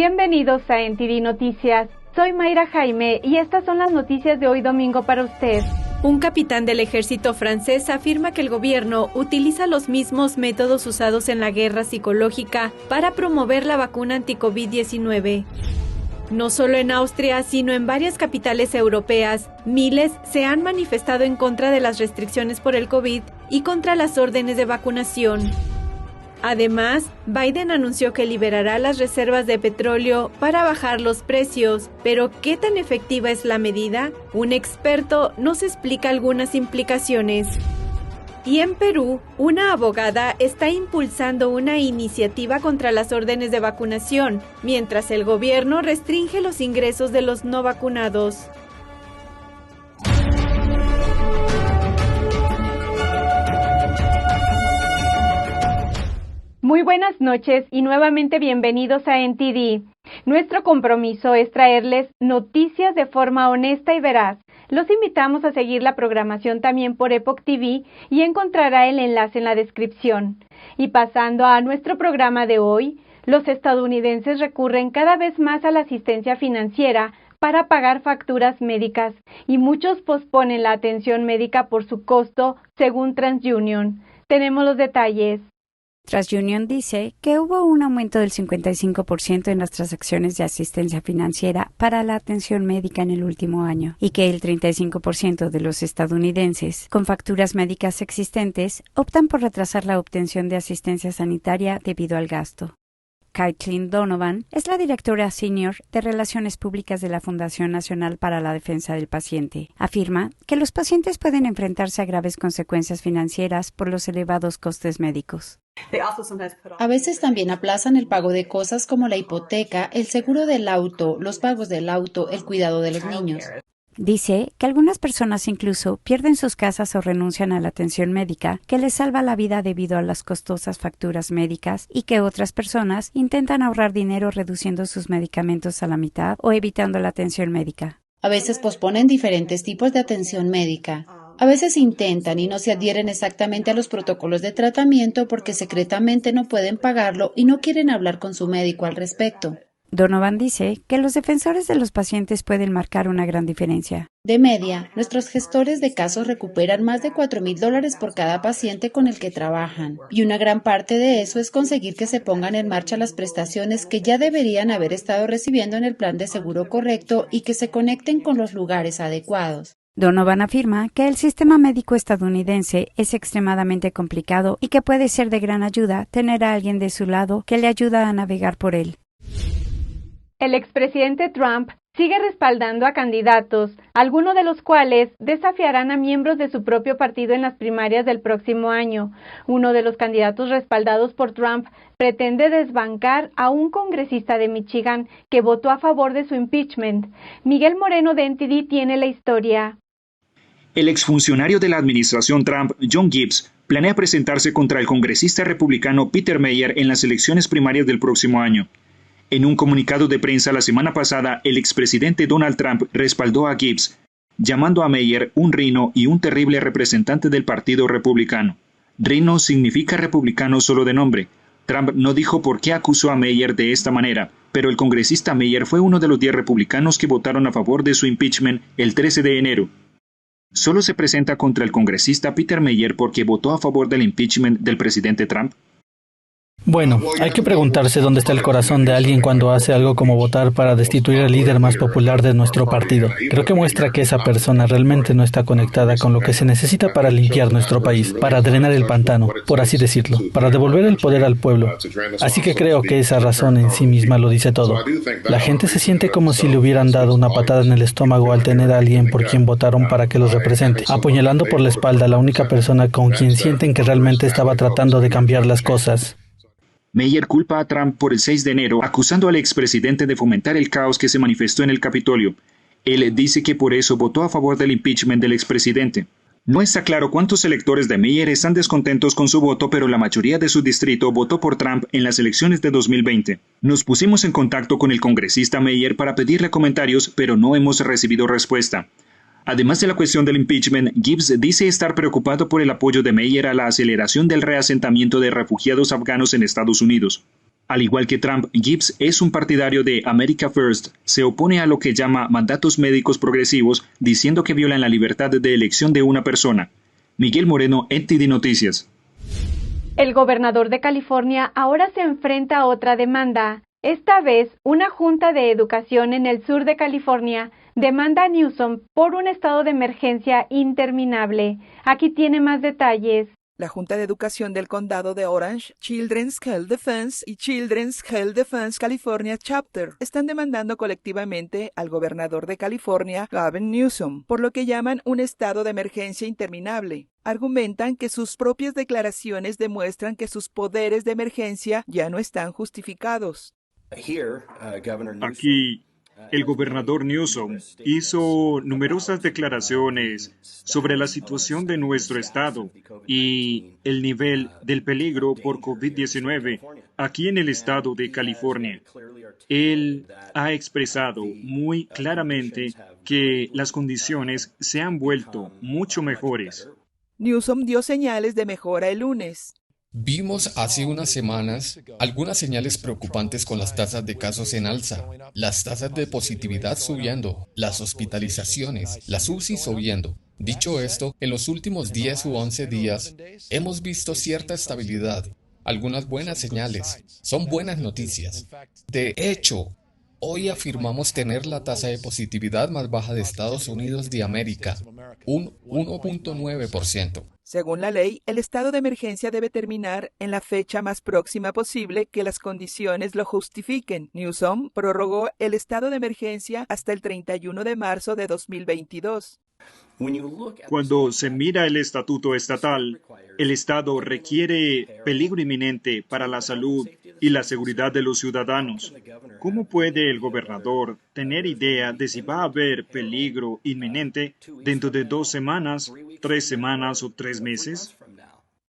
Bienvenidos a NTD Noticias. Soy Mayra Jaime y estas son las noticias de hoy domingo para usted. Un capitán del ejército francés afirma que el gobierno utiliza los mismos métodos usados en la guerra psicológica para promover la vacuna anti-COVID-19. No solo en Austria, sino en varias capitales europeas, miles se han manifestado en contra de las restricciones por el COVID y contra las órdenes de vacunación. Además, Biden anunció que liberará las reservas de petróleo para bajar los precios. ¿Pero qué tan efectiva es la medida? Un experto nos explica algunas implicaciones. Y en Perú, una abogada está impulsando una iniciativa contra las órdenes de vacunación, mientras el gobierno restringe los ingresos de los no vacunados. Muy buenas noches y nuevamente bienvenidos a NTD. Nuestro compromiso es traerles noticias de forma honesta y veraz. Los invitamos a seguir la programación también por Epoch TV y encontrará el enlace en la descripción. Y pasando a nuestro programa de hoy, los estadounidenses recurren cada vez más a la asistencia financiera para pagar facturas médicas y muchos posponen la atención médica por su costo, según TransUnion. Tenemos los detalles. TransUnion dice que hubo un aumento del 55% en las transacciones de asistencia financiera para la atención médica en el último año y que el 35% de los estadounidenses con facturas médicas existentes optan por retrasar la obtención de asistencia sanitaria debido al gasto. Caitlin Donovan es la directora senior de Relaciones Públicas de la Fundación Nacional para la Defensa del Paciente. Afirma que los pacientes pueden enfrentarse a graves consecuencias financieras por los elevados costes médicos. A veces también aplazan el pago de cosas como la hipoteca, el seguro del auto, los pagos del auto, el cuidado de los niños. Dice que algunas personas incluso pierden sus casas o renuncian a la atención médica que les salva la vida debido a las costosas facturas médicas y que otras personas intentan ahorrar dinero reduciendo sus medicamentos a la mitad o evitando la atención médica. A veces posponen diferentes tipos de atención médica. A veces intentan y no se adhieren exactamente a los protocolos de tratamiento porque secretamente no pueden pagarlo y no quieren hablar con su médico al respecto. Donovan dice que los defensores de los pacientes pueden marcar una gran diferencia. De media, nuestros gestores de casos recuperan más de $4,000 por cada paciente con el que trabajan. Y una gran parte de eso es conseguir que se pongan en marcha las prestaciones que ya deberían haber estado recibiendo en el plan de seguro correcto y que se conecten con los lugares adecuados. Donovan afirma que el sistema médico estadounidense es extremadamente complicado y que puede ser de gran ayuda tener a alguien de su lado que le ayuda a navegar por él. El expresidente Trump sigue respaldando a candidatos, algunos de los cuales desafiarán a miembros de su propio partido en las primarias del próximo año. Uno de los candidatos respaldados por Trump pretende desbancar a un congresista de Michigan que votó a favor de su impeachment. Miguel Moreno de NTD tiene la historia. El exfuncionario de la administración Trump, John Gibbs, planea presentarse contra el congresista republicano Peter Meijer en las elecciones primarias del próximo año. En un comunicado de prensa la semana pasada, el expresidente Donald Trump respaldó a Gibbs, llamando a Meijer un rino y un terrible representante del Partido Republicano. Rino significa republicano solo de nombre. Trump no dijo por qué acusó a Meijer de esta manera, pero el congresista Meijer fue uno de los 10 republicanos que votaron a favor de su impeachment el 13 de enero. ¿Solo se presenta contra el congresista Peter Meijer porque votó a favor del impeachment del presidente Trump? Bueno, hay que preguntarse dónde está el corazón de alguien cuando hace algo como votar para destituir al líder más popular de nuestro partido. Creo que muestra que esa persona realmente no está conectada con lo que se necesita para limpiar nuestro país, para drenar el pantano, por así decirlo, para devolver el poder al pueblo. Así que creo que esa razón en sí misma lo dice todo. La gente se siente como si le hubieran dado una patada en el estómago al tener a alguien por quien votaron para que los represente, apuñalando por la espalda a la única persona con quien sienten que realmente estaba tratando de cambiar las cosas. Meijer culpa a Trump por el 6 de enero, acusando al expresidente de fomentar el caos que se manifestó en el Capitolio. Él dice que por eso votó a favor del impeachment del expresidente. No está claro cuántos electores de Meijer están descontentos con su voto, pero la mayoría de su distrito votó por Trump en las elecciones de 2020. Nos pusimos en contacto con el congresista Meijer para pedirle comentarios, pero no hemos recibido respuesta. Además de la cuestión del impeachment, Gibbs dice estar preocupado por el apoyo de Meijer a la aceleración del reasentamiento de refugiados afganos en Estados Unidos. Al igual que Trump, Gibbs es un partidario de America First. Se opone a lo que llama mandatos médicos progresivos, diciendo que violan la libertad de elección de una persona. Miguel Moreno, NTD Noticias. El gobernador de California ahora se enfrenta a otra demanda. Esta vez, una junta de educación en el sur de California demanda a Newsom por un estado de emergencia interminable. Aquí tiene más detalles. La Junta de Educación del Condado de Orange, Children's Health Defense y Children's Health Defense California Chapter están demandando colectivamente al gobernador de California, Gavin Newsom, por lo que llaman un estado de emergencia interminable. Argumentan que sus propias declaraciones demuestran que sus poderes de emergencia ya no están justificados. Aquí, el gobernador Newsom hizo numerosas declaraciones sobre la situación de nuestro estado y el nivel del peligro por COVID-19 aquí en el estado de California. Él ha expresado muy claramente que las condiciones se han vuelto mucho mejores. Newsom dio señales de mejora el lunes. Vimos hace unas semanas algunas señales preocupantes con las tasas de casos en alza, las tasas de positividad subiendo, las hospitalizaciones, las UCI subiendo. Dicho esto, en los últimos 10 u 11 días hemos visto cierta estabilidad, algunas buenas señales, son buenas noticias. De hecho, hoy afirmamos tener la tasa de positividad más baja de Estados Unidos de América, un 1.9%. Según la ley, el estado de emergencia debe terminar en la fecha más próxima posible que las condiciones lo justifiquen. Newsom prorrogó el estado de emergencia hasta el 31 de marzo de 2022. Cuando se mira el estatuto estatal, el Estado requiere peligro inminente para la salud y la seguridad de los ciudadanos. ¿Cómo puede el gobernador tener idea de si va a haber peligro inminente dentro de 2 semanas, 3 semanas o 3 meses?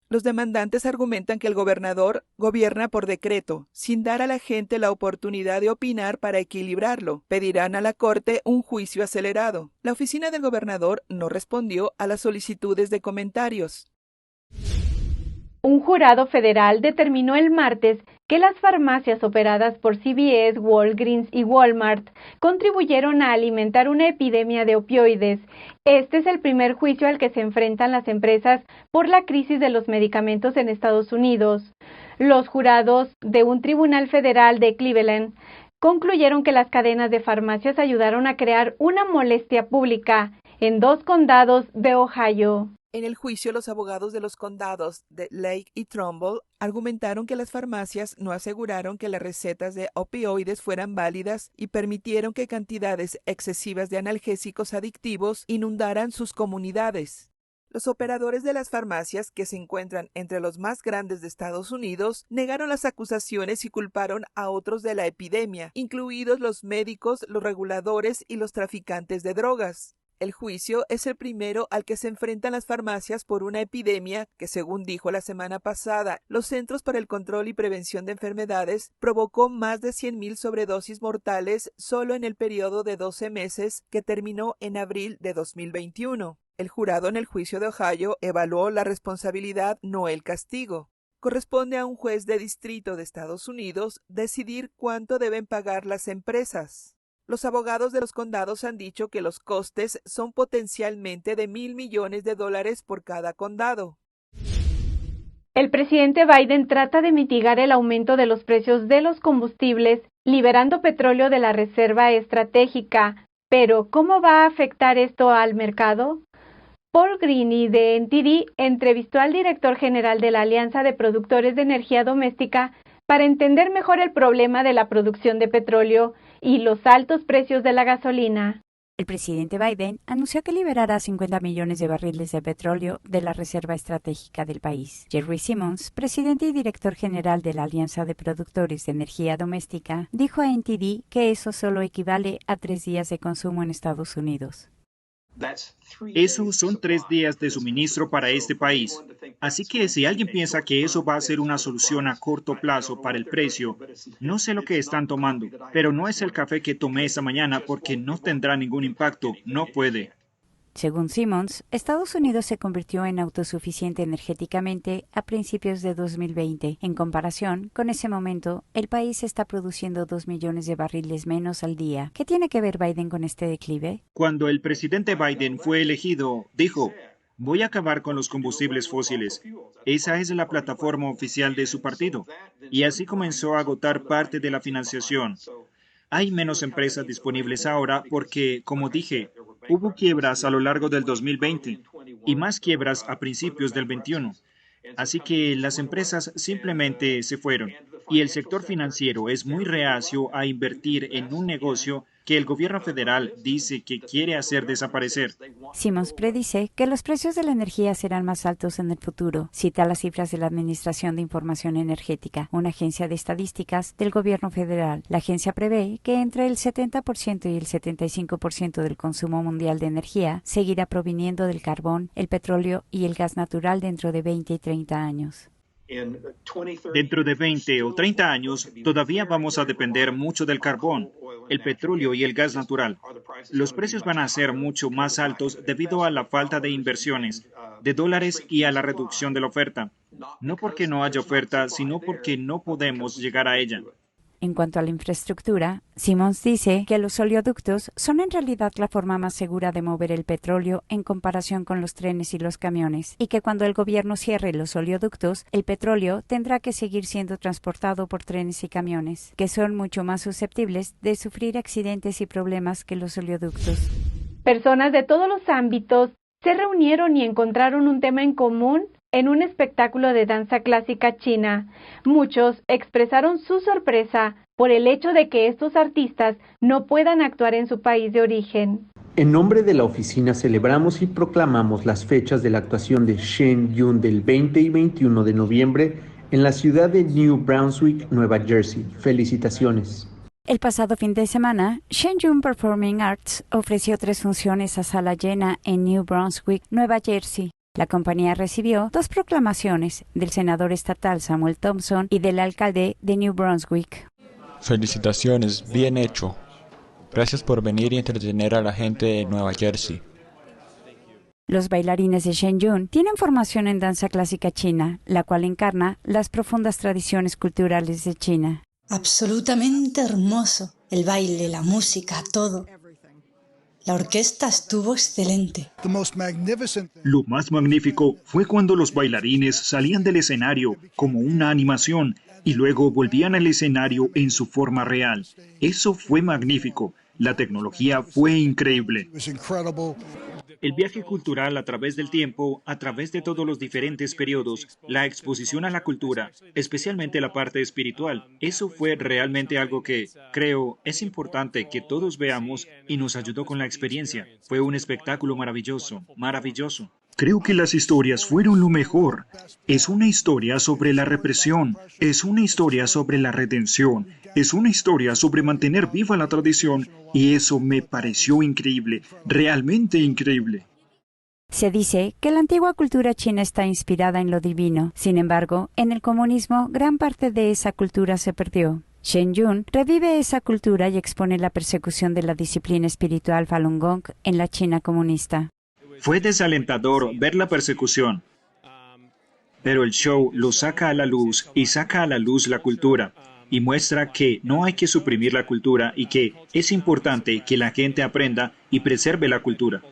Los demandantes argumentan que el gobernador gobierna por decreto, sin dar a la gente la oportunidad de opinar para equilibrarlo. Pedirán a la Corte un juicio acelerado. La oficina del gobernador no respondió a las solicitudes de comentarios. Un jurado federal determinó el martes que las farmacias operadas por CVS, Walgreens y Walmart contribuyeron a alimentar una epidemia de opioides. Este es el primer juicio al que se enfrentan las empresas por la crisis de los medicamentos en Estados Unidos. Los jurados de un tribunal federal de Cleveland concluyeron que las cadenas de farmacias ayudaron a crear una molestia pública en 2 condados de Ohio. En el juicio, los abogados de los condados de Lake y Trumbull argumentaron que las farmacias no aseguraron que las recetas de opioides fueran válidas y permitieron que cantidades excesivas de analgésicos adictivos inundaran sus comunidades. Los operadores de las farmacias, que se encuentran entre los más grandes de Estados Unidos, negaron las acusaciones y culparon a otros de la epidemia, incluidos los médicos, los reguladores y los traficantes de drogas. El juicio es el primero al que se enfrentan las farmacias por una epidemia que, según dijo la semana pasada, los Centros para el Control y Prevención de Enfermedades provocó más de 100,000 sobredosis mortales solo en el periodo de 12 meses que terminó en abril de 2021. El jurado en el juicio de Ohio evaluó la responsabilidad, no el castigo. Corresponde a un juez de distrito de Estados Unidos decidir cuánto deben pagar las empresas. Los abogados de los condados han dicho que los costes son potencialmente de $1,000 millones por cada condado. El presidente Biden trata de mitigar el aumento de los precios de los combustibles, liberando petróleo de la reserva estratégica. Pero, ¿cómo va a afectar esto al mercado? Paul Greeny de NTD entrevistó al director general de la Alianza de Productores de Energía Doméstica para entender mejor el problema de la producción de petróleo y los altos precios de la gasolina. El presidente Biden anunció que liberará 50 millones de barriles de petróleo de la reserva estratégica del país. Jerry Simmons, presidente y director general de la Alianza de Productores de Energía Doméstica, dijo a NTD que eso solo equivale a 3 días de consumo en Estados Unidos. Esos son 3 días de suministro para este país. Así que si alguien piensa que eso va a ser una solución a corto plazo para el precio, no sé lo que están tomando, pero no es el café que tomé esta mañana porque no tendrá ningún impacto, no puede. Según Simmons, Estados Unidos se convirtió en autosuficiente energéticamente a principios de 2020. En comparación, con ese momento, el país está produciendo 2 millones de barriles menos al día. ¿Qué tiene que ver Biden con este declive? Cuando el presidente Biden fue elegido, dijo: voy a acabar con los combustibles fósiles. Esa es la plataforma oficial de su partido. Y así comenzó a agotar parte de la financiación. Hay menos empresas disponibles ahora porque, como dije, hubo quiebras a lo largo del 2020 y más quiebras a principios del 21. Así que las empresas simplemente se fueron y el sector financiero es muy reacio a invertir en un negocio que el gobierno federal dice que quiere hacer desaparecer. Simmons predice que los precios de la energía serán más altos en el futuro. Cita las cifras de la Administración de Información Energética, una agencia de estadísticas del gobierno federal. La agencia prevé que entre el 70% y el 75% del consumo mundial de energía seguirá proviniendo del carbón, el petróleo y el gas natural dentro de 20 y 30 años. Dentro de 20 o 30 años, todavía vamos a depender mucho del carbón, el petróleo y el gas natural. Los precios van a ser mucho más altos debido a la falta de inversiones, de dólares y a la reducción de la oferta. No porque no haya oferta, sino porque no podemos llegar a ella. En cuanto a la infraestructura, Simmons dice que los oleoductos son en realidad la forma más segura de mover el petróleo en comparación con los trenes y los camiones, y que cuando el gobierno cierre los oleoductos, el petróleo tendrá que seguir siendo transportado por trenes y camiones, que son mucho más susceptibles de sufrir accidentes y problemas que los oleoductos. Personas de todos los ámbitos se reunieron y encontraron un tema en común en un espectáculo de danza clásica china. Muchos expresaron su sorpresa por el hecho de que estos artistas no puedan actuar en su país de origen. En nombre de la oficina celebramos y proclamamos las fechas de la actuación de Shen Yun del 20 y 21 de noviembre en la ciudad de New Brunswick, Nueva Jersey. Felicitaciones. El pasado fin de semana, Shen Yun Performing Arts ofreció 3 funciones a sala llena en New Brunswick, Nueva Jersey. La compañía recibió 2 proclamaciones del senador estatal Samuel Thompson y del alcalde de New Brunswick. Felicitaciones, bien hecho. Gracias por venir y entretener a la gente de Nueva Jersey. Los bailarines de Shen Yun tienen formación en danza clásica china, la cual encarna las profundas tradiciones culturales de China. Absolutamente hermoso. El baile, la música, todo. La orquesta estuvo excelente. Lo más magnífico fue cuando los bailarines salían del escenario como una animación y luego volvían al escenario en su forma real. Eso fue magnífico. La tecnología fue increíble. El viaje cultural a través del tiempo, a través de todos los diferentes periodos, la exposición a la cultura, especialmente la parte espiritual, eso fue realmente algo que, creo, es importante que todos veamos y nos ayudó con la experiencia. Fue un espectáculo maravilloso, maravilloso. Creo que las historias fueron lo mejor. Es una historia sobre la represión, es una historia sobre la redención, es una historia sobre mantener viva la tradición y eso me pareció increíble, realmente increíble. Se dice que la antigua cultura china está inspirada en lo divino. Sin embargo, en el comunismo, gran parte de esa cultura se perdió. Shen Yun revive esa cultura y expone la persecución de la disciplina espiritual Falun Gong en la China comunista. Fue desalentador ver la persecución, pero el show lo saca a la luz y saca a la luz la cultura y muestra que no hay que suprimir la cultura y que es importante que la gente aprenda y preserve la cultura.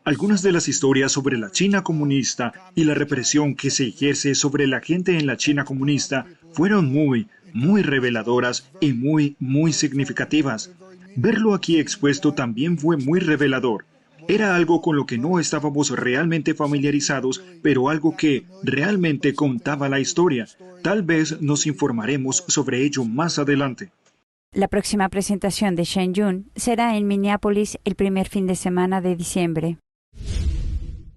Algunas de las historias sobre la China comunista y la represión que se ejerce sobre la gente en la China comunista fueron muy reveladoras y muy significativas. Verlo aquí expuesto también fue muy revelador. Era algo con lo que no estábamos realmente familiarizados, pero algo que realmente contaba la historia. Tal vez nos informaremos sobre ello más adelante. La próxima presentación de Shen Yun será en Minneapolis el primer fin de semana de diciembre.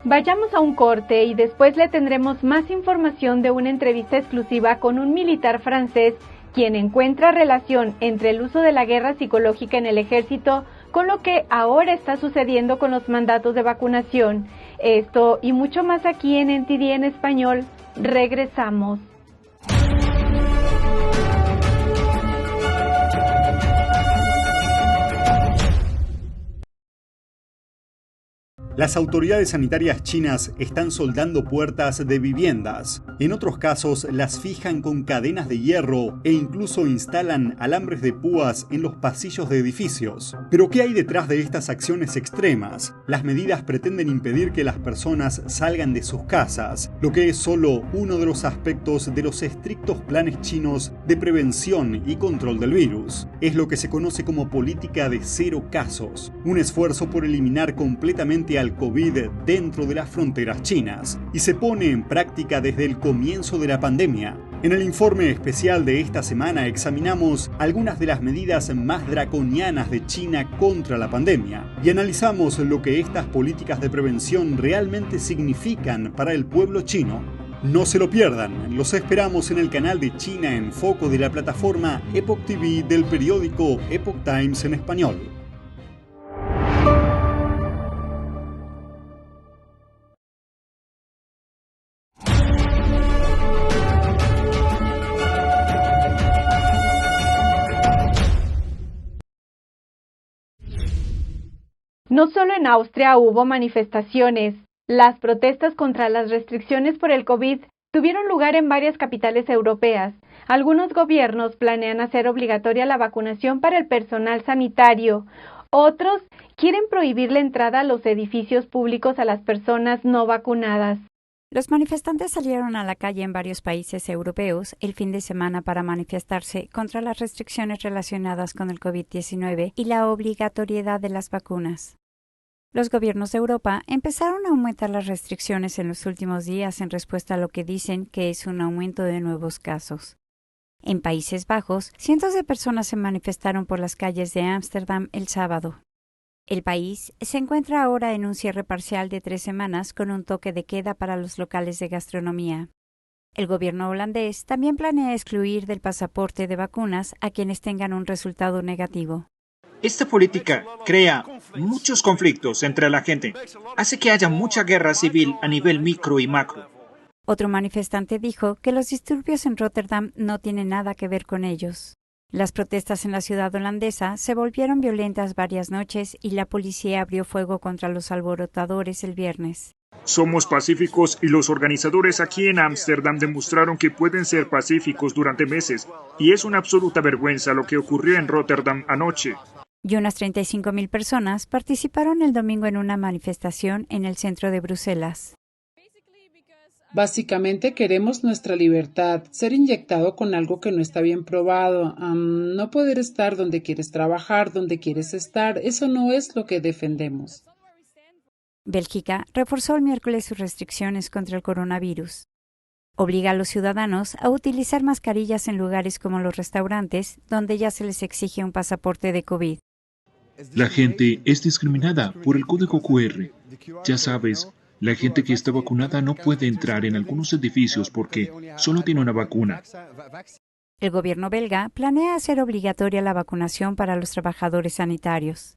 Vayamos a un corte y después le tendremos más información de una entrevista exclusiva con un militar francés quien encuentra relación entre el uso de la guerra psicológica en el ejército con lo que ahora está sucediendo con los mandatos de vacunación. Esto y mucho más aquí en NTD en español. Regresamos. Las autoridades sanitarias chinas están soldando puertas de viviendas. En otros casos, las fijan con cadenas de hierro e incluso instalan alambres de púas en los pasillos de edificios. Pero ¿qué hay detrás de estas acciones extremas? Las medidas pretenden impedir que las personas salgan de sus casas, lo que es solo uno de los aspectos de los estrictos planes chinos de prevención y control del virus. Es lo que se conoce como política de 0 casos, un esfuerzo por eliminar completamente al COVID dentro de las fronteras chinas, y se pone en práctica desde el comienzo de la pandemia. En el informe especial de esta semana examinamos algunas de las medidas más draconianas de China contra la pandemia y analizamos lo que estas políticas de prevención realmente significan para el pueblo chino. No se lo pierdan, los esperamos en el canal de China en Foco de la plataforma Epoch TV del periódico Epoch Times en español. No solo en Austria hubo manifestaciones. Las protestas contra las restricciones por el COVID tuvieron lugar en varias capitales europeas. Algunos gobiernos planean hacer obligatoria la vacunación para el personal sanitario. Otros quieren prohibir la entrada a los edificios públicos a las personas no vacunadas. Los manifestantes salieron a la calle en varios países europeos el fin de semana para manifestarse contra las restricciones relacionadas con el COVID-19 y la obligatoriedad de las vacunas. Los gobiernos de Europa empezaron a aumentar las restricciones en los últimos días en respuesta a lo que dicen que es un aumento de nuevos casos. En Países Bajos, cientos de personas se manifestaron por las calles de Ámsterdam el sábado. El país se encuentra ahora en un cierre parcial de 3 semanas con un toque de queda para los locales de gastronomía. El gobierno holandés también planea excluir del pasaporte de vacunas a quienes tengan un resultado negativo. Esta política crea muchos conflictos entre la gente, hace que haya mucha guerra civil a nivel micro y macro. Otro manifestante dijo que los disturbios en Rotterdam no tienen nada que ver con ellos. Las protestas en la ciudad holandesa se volvieron violentas varias noches y la policía abrió fuego contra los alborotadores el viernes. Somos pacíficos y los organizadores aquí en Ámsterdam demostraron que pueden ser pacíficos durante meses, y es una absoluta vergüenza lo que ocurrió en Rotterdam anoche. Y unas 35.000 personas participaron el domingo en una manifestación en el centro de Bruselas. Básicamente queremos nuestra libertad, ser inyectado con algo que no está bien probado, no poder estar donde quieres trabajar, donde quieres estar, eso no es lo que defendemos. Bélgica reforzó el miércoles sus restricciones contra el coronavirus. Obliga a los ciudadanos a utilizar mascarillas en lugares como los restaurantes, donde ya se les exige un pasaporte de COVID. La gente es discriminada por el código QR. Ya sabes, la gente que está vacunada no puede entrar en algunos edificios porque solo tiene una vacuna. El gobierno belga planea hacer obligatoria la vacunación para los trabajadores sanitarios.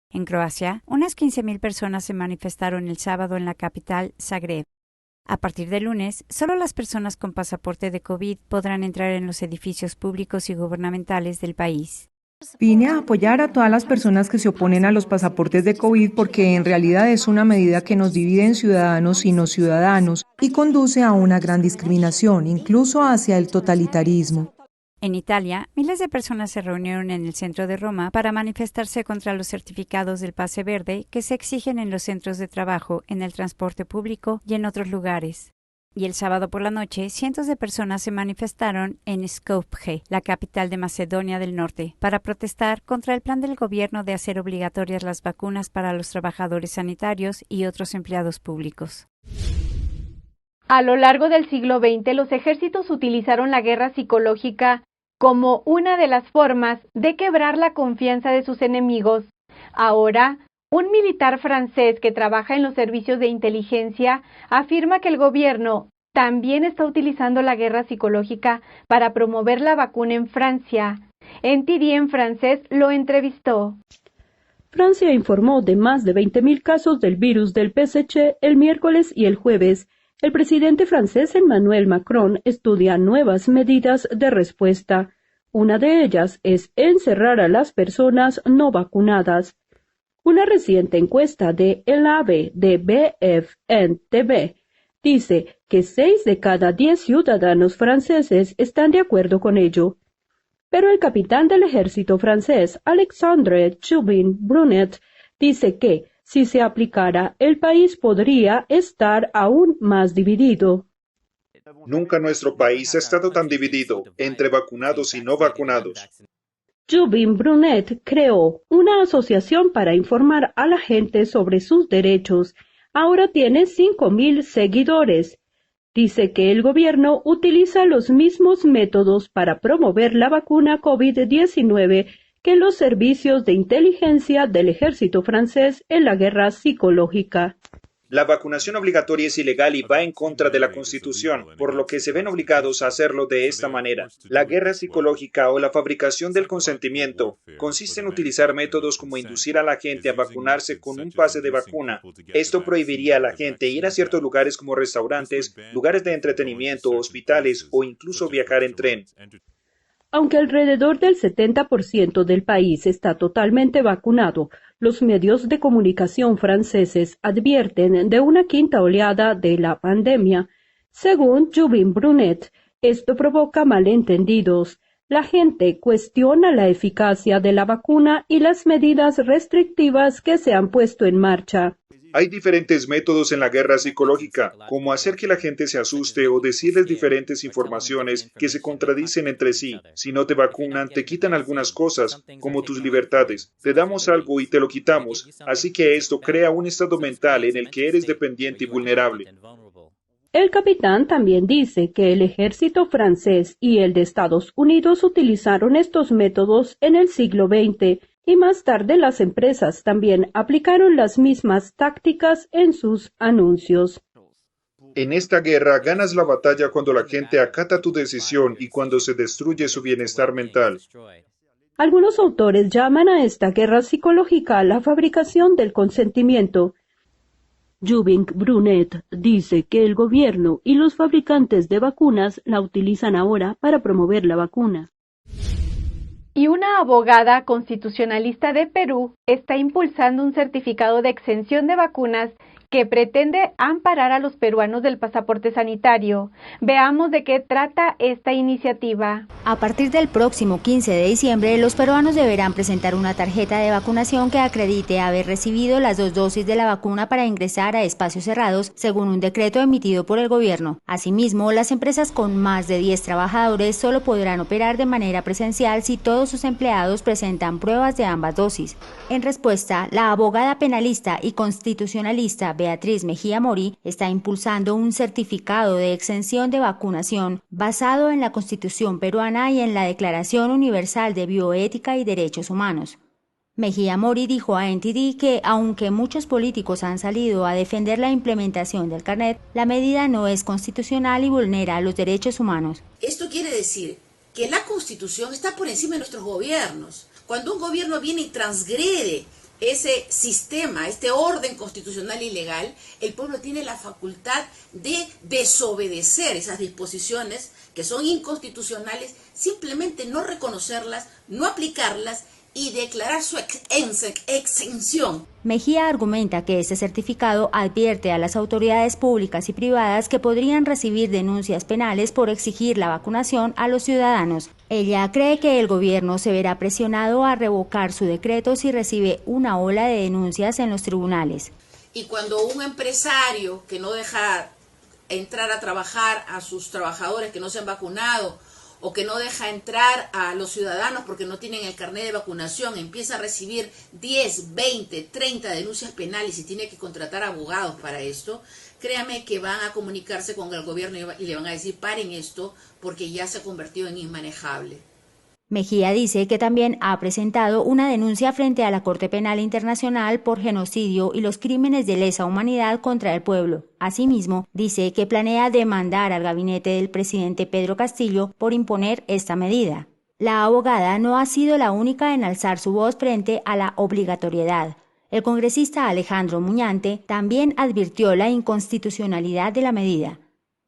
En Croacia, unas 15.000 personas se manifestaron el sábado en la capital, Zagreb. A partir de lunes, solo las personas con pasaporte de COVID podrán entrar en los edificios públicos y gubernamentales del país. Vine a apoyar a todas las personas que se oponen a los pasaportes de COVID porque en realidad es una medida que nos divide en ciudadanos y no ciudadanos y conduce a una gran discriminación, incluso hacia el totalitarismo. En Italia, miles de personas se reunieron en el centro de Roma para manifestarse contra los certificados del pase verde que se exigen en los centros de trabajo, en el transporte público y en otros lugares. Y el sábado por la noche, cientos de personas se manifestaron en Skopje, la capital de Macedonia del Norte, para protestar contra el plan del gobierno de hacer obligatorias las vacunas para los trabajadores sanitarios y otros empleados públicos. A lo largo del siglo XX, los ejércitos utilizaron la guerra psicológica como una de las formas de quebrar la confianza de sus enemigos. Ahora, un militar francés que trabaja en los servicios de inteligencia afirma que el gobierno también está utilizando la guerra psicológica para promover la vacuna en Francia. NTD en francés lo entrevistó. Francia informó de más de 20.000 casos del virus del PSG el miércoles y el jueves. El presidente francés Emmanuel Macron estudia nuevas medidas de respuesta. Una de ellas es encerrar a las personas no vacunadas. Una reciente encuesta de El AVE de BFN-TV dice que 6 de cada 10 ciudadanos franceses están de acuerdo con ello. Pero el capitán del ejército francés, Alexandre Juvin-Brunet, dice que, si se aplicara, el país podría estar aún más dividido. Nunca nuestro país ha estado tan dividido entre vacunados y no vacunados. Juvin-Brunet creó una asociación para informar a la gente sobre sus derechos. Ahora tiene 5.000 seguidores. Dice que el gobierno utiliza los mismos métodos para promover la vacuna COVID-19 que los servicios de inteligencia del ejército francés en la guerra psicológica. La vacunación obligatoria es ilegal y va en contra de la Constitución, por lo que se ven obligados a hacerlo de esta manera. La guerra psicológica o la fabricación del consentimiento consiste en utilizar métodos como inducir a la gente a vacunarse con un pase de vacuna. Esto prohibiría a la gente ir a ciertos lugares como restaurantes, lugares de entretenimiento, hospitales o incluso viajar en tren. Aunque alrededor del 70% del país está totalmente vacunado, los medios de comunicación franceses advierten de una quinta oleada de la pandemia. Según Juvin-Brunet, esto provoca malentendidos. La gente cuestiona la eficacia de la vacuna y las medidas restrictivas que se han puesto en marcha. Hay diferentes métodos en la guerra psicológica, como hacer que la gente se asuste o decirles diferentes informaciones que se contradicen entre sí. Si no te vacunan, te quitan algunas cosas, como tus libertades. Te damos algo y te lo quitamos, así que esto crea un estado mental en el que eres dependiente y vulnerable. El capitán también dice que el ejército francés y el de Estados Unidos utilizaron estos métodos en el siglo XX, y más tarde las empresas también aplicaron las mismas tácticas en sus anuncios. En esta guerra ganas la batalla cuando la gente acata tu decisión y cuando se destruye su bienestar mental. Algunos autores llaman a esta guerra psicológica la fabricación del consentimiento. Juvin-Brunet dice que el gobierno y los fabricantes de vacunas la utilizan ahora para promover la vacuna. Y una abogada constitucionalista de Perú está impulsando un certificado de exención de vacunas que pretende amparar a los peruanos del pasaporte sanitario. Veamos de qué trata esta iniciativa. A partir del próximo 15 de diciembre, los peruanos deberán presentar una tarjeta de vacunación que acredite haber recibido las 2 dosis de la vacuna para ingresar a espacios cerrados, según un decreto emitido por el gobierno. Asimismo, las empresas con más de 10 trabajadores solo podrán operar de manera presencial si todos sus empleados presentan pruebas de ambas dosis. En respuesta, la abogada penalista y constitucionalista Beatriz Mejía Mori está impulsando un certificado de exención de vacunación basado en la Constitución peruana y en la Declaración Universal de Bioética y Derechos Humanos. Mejía Mori dijo a NTD que, aunque muchos políticos han salido a defender la implementación del carnet, la medida no es constitucional y vulnera los derechos humanos. Esto quiere decir que la Constitución está por encima de nuestros gobiernos. Cuando un gobierno viene y transgrede ese sistema, este orden constitucional y legal, el pueblo tiene la facultad de desobedecer esas disposiciones que son inconstitucionales, simplemente no reconocerlas, no aplicarlas y declarar su exención. Mejía argumenta que este certificado advierte a las autoridades públicas y privadas que podrían recibir denuncias penales por exigir la vacunación a los ciudadanos. Ella cree que el gobierno se verá presionado a revocar su decreto si recibe una ola de denuncias en los tribunales. Y cuando un empresario que no deja entrar a trabajar a sus trabajadores que no se han vacunado, o que no deja entrar a los ciudadanos porque no tienen el carnet de vacunación, empieza a recibir 10, 20, 30 denuncias penales y tiene que contratar abogados para esto, créame que van a comunicarse con el gobierno y le van a decir paren esto porque ya se ha convertido en inmanejable. Mejía dice que también ha presentado una denuncia frente a la Corte Penal Internacional por genocidio y los crímenes de lesa humanidad contra el pueblo. Asimismo, dice que planea demandar al gabinete del presidente Pedro Castillo por imponer esta medida. La abogada no ha sido la única en alzar su voz frente a la obligatoriedad. El congresista Alejandro Muñante también advirtió la inconstitucionalidad de la medida.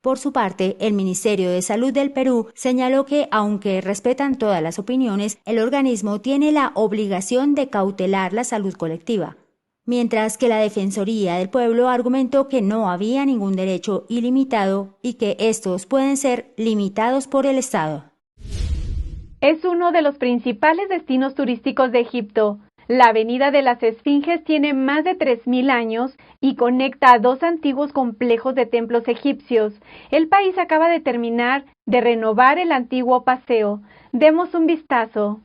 Por su parte, el Ministerio de Salud del Perú señaló que, aunque respetan todas las opiniones, el organismo tiene la obligación de cautelar la salud colectiva. mientras que la Defensoría del Pueblo argumentó que no había ningún derecho ilimitado y que estos pueden ser limitados por el Estado. Es uno de los principales destinos turísticos de Egipto. La Avenida de las Esfinges tiene más de 3.000 años y conecta a dos antiguos complejos de templos egipcios. El país acaba de terminar de renovar el antiguo paseo. Demos un vistazo.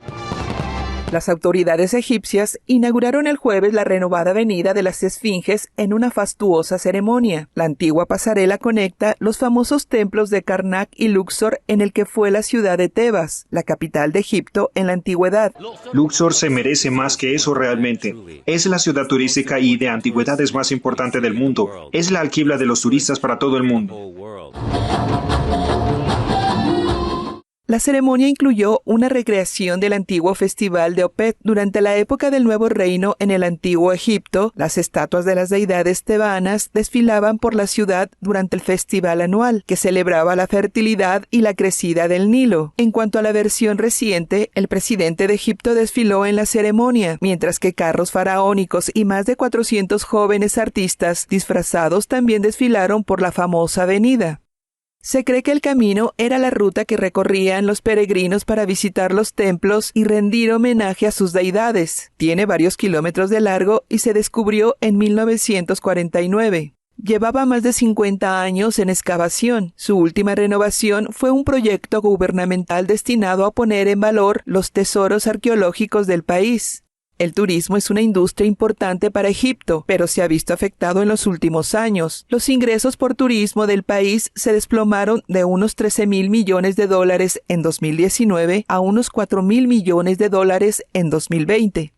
Las autoridades egipcias inauguraron el jueves la renovada Avenida de las Esfinges en una fastuosa ceremonia. La antigua pasarela conecta los famosos templos de Karnak y Luxor en el que fue la ciudad de Tebas, la capital de Egipto en la antigüedad. Luxor se merece más que eso realmente. Es la ciudad turística y de antigüedades más importante del mundo. Es la alquibla de los turistas para todo el mundo. La ceremonia incluyó una recreación del antiguo festival de Opet. Durante la época del Nuevo Reino en el antiguo Egipto, las estatuas de las deidades tebanas desfilaban por la ciudad durante el festival anual, que celebraba la fertilidad y la crecida del Nilo. En cuanto a la versión reciente, el presidente de Egipto desfiló en la ceremonia, mientras que carros faraónicos y más de 400 jóvenes artistas disfrazados también desfilaron por la famosa avenida. Se cree que el camino era la ruta que recorrían los peregrinos para visitar los templos y rendir homenaje a sus deidades. Tiene varios kilómetros de largo y se descubrió en 1949. Llevaba más de 50 años en excavación. Su última renovación fue un proyecto gubernamental destinado a poner en valor los tesoros arqueológicos del país. El turismo es una industria importante para Egipto, pero se ha visto afectado en los últimos años. Los ingresos por turismo del país se desplomaron de unos $13.000 millones en 2019 a unos $4.000 millones en 2020.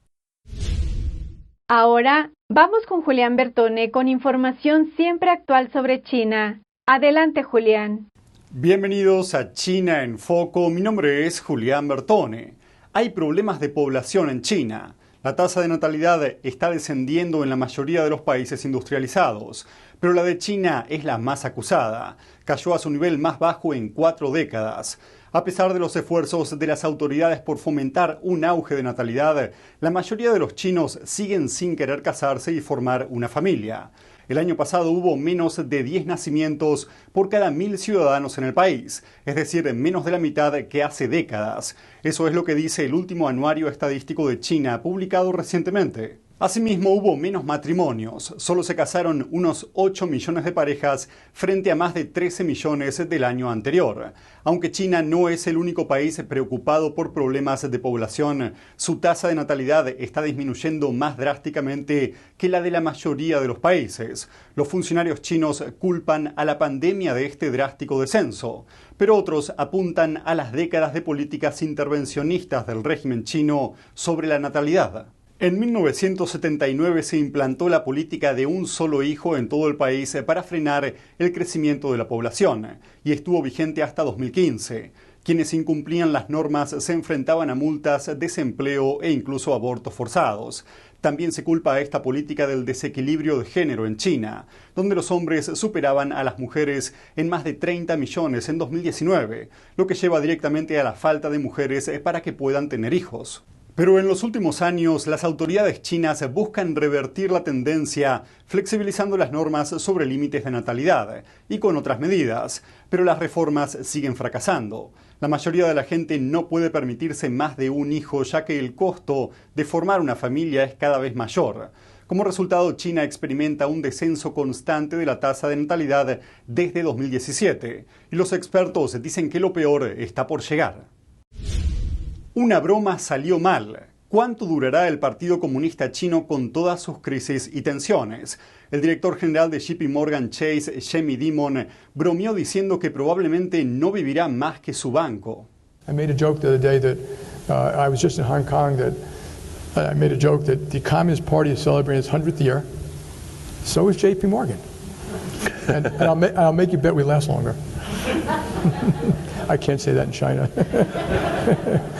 Ahora vamos con Julián Bertone con información siempre actual sobre China. Adelante, Julián. Bienvenidos a China en Foco. Mi nombre es Julián Bertone. Hay problemas de población en China. La tasa de natalidad está descendiendo en la mayoría de los países industrializados, pero la de China es la más acusada. Cayó a su nivel más bajo en 4 décadas. A pesar de los esfuerzos de las autoridades por fomentar un auge de natalidad, la mayoría de los chinos siguen sin querer casarse y formar una familia. El año pasado hubo menos de 10 nacimientos por cada 1.000 ciudadanos en el país, es decir, menos de la mitad que hace décadas. Eso es lo que dice el último anuario estadístico de China, publicado recientemente. Asimismo, hubo menos matrimonios. Solo se casaron unos 8 millones de parejas frente a más de 13 millones del año anterior. Aunque China no es el único país preocupado por problemas de población, su tasa de natalidad está disminuyendo más drásticamente que la de la mayoría de los países. Los funcionarios chinos culpan a la pandemia de este drástico descenso, pero otros apuntan a las décadas de políticas intervencionistas del régimen chino sobre la natalidad. En 1979 se implantó la política de un solo hijo en todo el país para frenar el crecimiento de la población y estuvo vigente hasta 2015. Quienes incumplían las normas se enfrentaban a multas, desempleo e incluso abortos forzados. También se culpa a esta política del desequilibrio de género en China, donde los hombres superaban a las mujeres en más de 30 millones en 2019, lo que lleva directamente a la falta de mujeres para que puedan tener hijos. Pero en los últimos años, las autoridades chinas buscan revertir la tendencia, flexibilizando las normas sobre límites de natalidad y con otras medidas, pero las reformas siguen fracasando. La mayoría de la gente no puede permitirse más de un hijo, ya que el costo de formar una familia es cada vez mayor. Como resultado, China experimenta un descenso constante de la tasa de natalidad desde 2017, y los expertos dicen que lo peor está por llegar. Una broma salió mal. ¿Cuánto durará el Partido Comunista Chino con todas sus crisis y tensiones? El director general de JP Morgan Chase, Jamie Dimon, bromeó diciendo que probablemente no vivirá más que su banco. I made a joke the other day that I was just in Hong Kong that I made a joke that the Communist Party is celebrating its 100th year. So is JP Morgan. And I'll make you bet we last longer. I can't say that in China.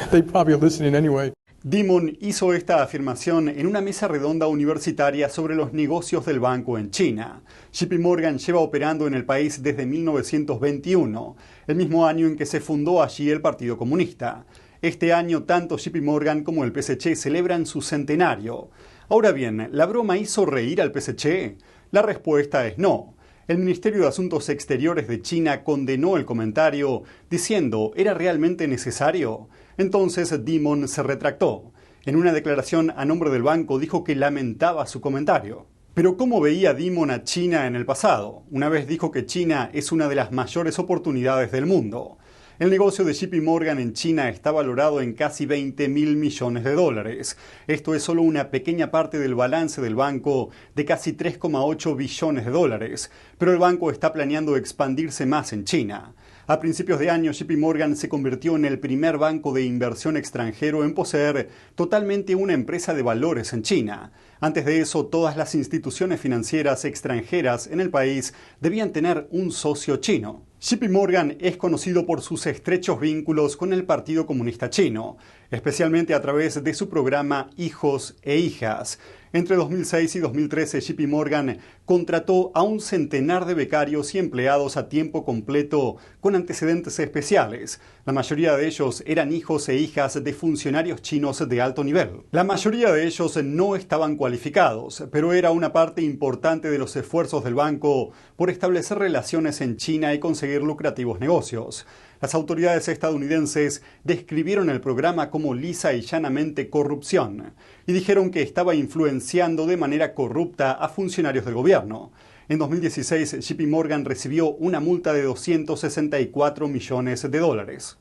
They probably are listening anyway. Dimon hizo esta afirmación en una mesa redonda universitaria sobre los negocios del banco en China. JP Morgan lleva operando en el país desde 1921, el mismo año en que se fundó allí el Partido Comunista. Este año, tanto JP Morgan como el PSC celebran su centenario. Ahora bien, ¿la broma hizo reír al PSC? La respuesta es no. El Ministerio de Asuntos Exteriores de China condenó el comentario diciendo ¿era realmente necesario? Entonces Dimon se retractó. En una declaración a nombre del banco dijo que lamentaba su comentario. Pero ¿cómo veía Dimon a China en el pasado? Una vez dijo que China es una de las mayores oportunidades del mundo. El negocio de JP Morgan en China está valorado en casi $20.000 millones. Esto es solo una pequeña parte del balance del banco de casi $3,8 billones. Pero el banco está planeando expandirse más en China. A principios de año, JP Morgan se convirtió en el primer banco de inversión extranjero en poseer totalmente una empresa de valores en China. Antes de eso, todas las instituciones financieras extranjeras en el país debían tener un socio chino. JP Morgan es conocido por sus estrechos vínculos con el Partido Comunista Chino, especialmente a través de su programa Hijos e Hijas. Entre 2006 y 2013, JP Morgan contrató a un centenar de becarios y empleados a tiempo completo con antecedentes especiales. La mayoría de ellos eran hijos e hijas de funcionarios chinos de alto nivel. La mayoría de ellos no estaban cualificados, pero era una parte importante de los esfuerzos del banco por establecer relaciones en China y conseguir lucrativos negocios. Las autoridades estadounidenses describieron el programa como lisa y llanamente corrupción y dijeron que estaba influenciando de manera corrupta a funcionarios del gobierno. En 2016, JP Morgan recibió una multa de $264 millones.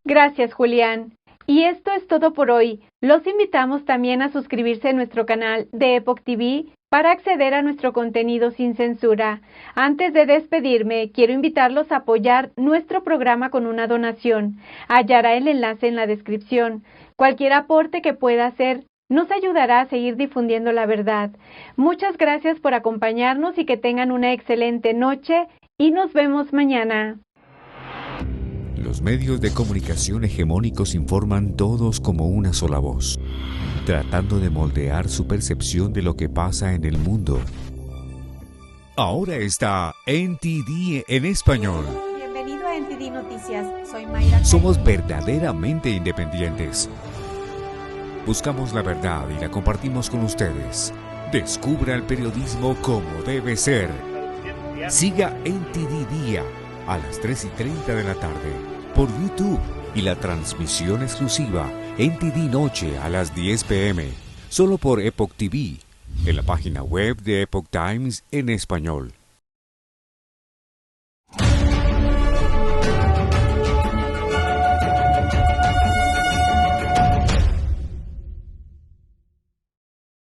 Gracias, Julián. Y esto es todo por hoy. Los invitamos también a suscribirse a nuestro canal de Epoch TV para acceder a nuestro contenido sin censura. Antes de despedirme, quiero invitarlos a apoyar nuestro programa con una donación. Hallará el enlace en la descripción. Cualquier aporte que pueda hacer nos ayudará a seguir difundiendo la verdad. Muchas gracias por acompañarnos y que tengan una excelente noche y nos vemos mañana. Los medios de comunicación hegemónicos informan todos como una sola voz, tratando de moldear su percepción de lo que pasa en el mundo. Ahora está NTD en español. Bienvenido a NTD Noticias. Soy Mayra. Somos verdaderamente independientes. Buscamos la verdad y la compartimos con ustedes. Descubra el periodismo como debe ser. Siga NTD Día a las 3:30 de la tarde por YouTube y la transmisión exclusiva NTD Noche a las 10 p.m. solo por Epoch TV en la página web de Epoch Times en español.